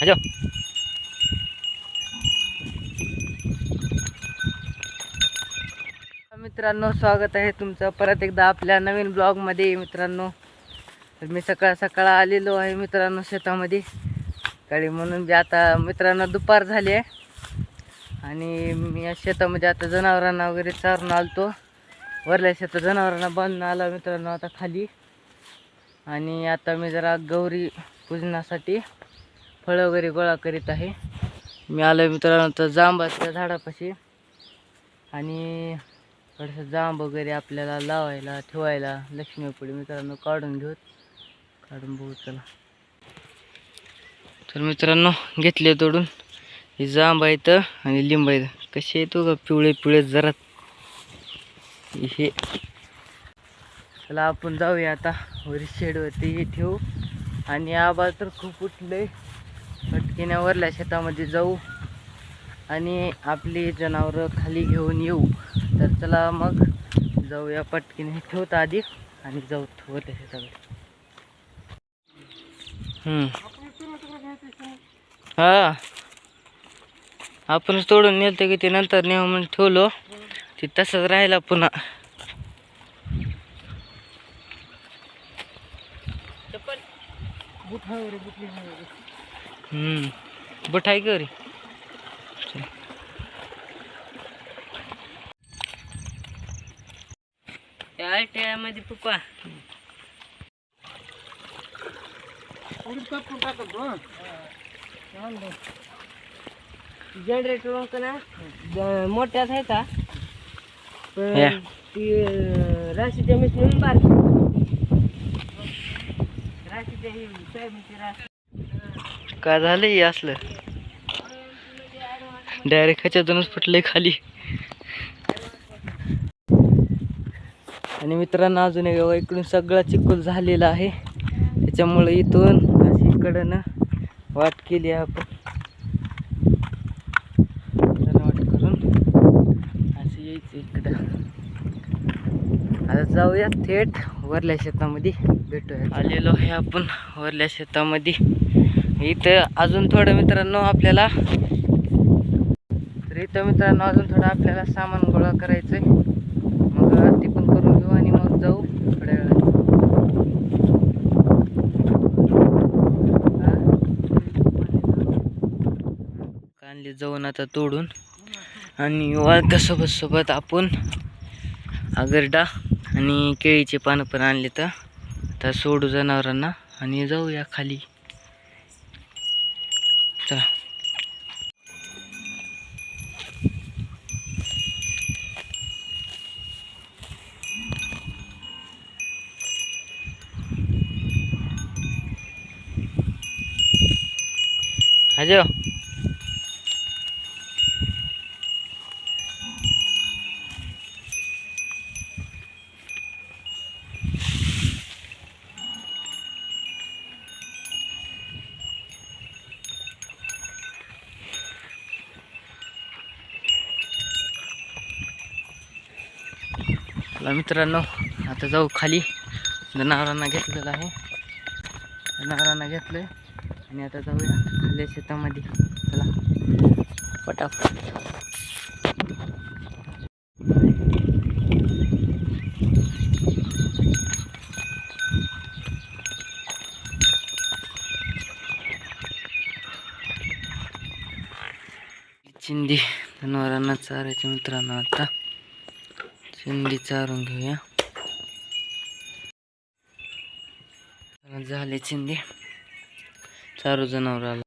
Hello मित्रांनो, स्वागत आहे तुमचं परत एकदा आपल्या नवीन ब्लॉगमध्ये. मित्रांनो, तर मी सकाळ सकाळ आलेलो आहे मित्रांनो शेतामध्ये गाडी म्हणून बी. आता मित्रांनो दुपार झाली आहे आणि मी या शेतामध्ये आता जनावरांना वगैरे चारून आलतो. वरल्या शेतात जनावरांना बांधून आला मित्रांनो आता खाली. आणि आता मी जरा गौरी पूजनासाठी फळं वगैरे गोळा करीत आहे. मी आलो मित्रांनो तर जांबाच्या झाडापाशी आणि थोडंसं जांब वगैरे आपल्याला लावायला ठेवायला लक्ष्मीपुढे मित्रांनो काढून बघू चला. तर मित्रांनो घेतले तोडून हे जांब आहेत आणि लिंब आहेत. कसे येतो का पिवळे पिवळे जरा हे. चला आपण जाऊया आता वरी शेडवरती ठेवू. आणि आबाळ तर खूप उठले. पटकीने वरल्या शेतामध्ये जाऊ आणि आपली जनावरं खाली घेऊन येऊ. तर चला मग जाऊया पटकीने ठेवता आधी आणि जाऊ वरल्या शेताकडे. हा आपणच तोडून नेलं की ते नंतर नेऊ म्हणून ठेवलो ते तसंच राहिला पुन्हा. बुट आहे का रे? मध्ये पप्पा जनरेटर का ना मोठ्याच आहे का ती राशीच्या मिसळून बार राशीच्या सोयाबीनची रास काय झालं असलं डायरेक्ट ह्याच्यातूनच फुटलंय खाली. आणि मित्रांनो अजून एक इकडून सगळा चिखल झालेला आहे त्याच्यामुळे इथून अशी इकडनं वाट केली आहे आपण. वाट करून असं यायचं इकडं. आता जाऊया थेट वरल्या शेतामध्ये भेटूया. आलेलो आहे आपण वरल्या शेतामध्ये. इथं अजून थोडं मित्रांनो आपल्याला अजून थोडं आपल्याला सामान गोळा करायचंय. मग ते पण करून घेऊ आणि मग जाऊ थोड्या वेळात. कांदे जाऊन आता तोडून आणि वाळक्या सोबत आपण आगरडा आणि केळीचे पानं पण आणले तर आता सोडू जनावरांना आणि जाऊया खाली. चला हजो. मित्रांनो आता जाऊ खाली. जनावरांना घेतलेलं आहे. जनावरांना घेतलंय आणि आता जाऊया खाली शेतामध्ये. चला पटापट. चिंदी जनावरांना चारायचं मित्रांनो. आता चिंदी चारून घेऊया. झाले चिंदी चारू जनावराला.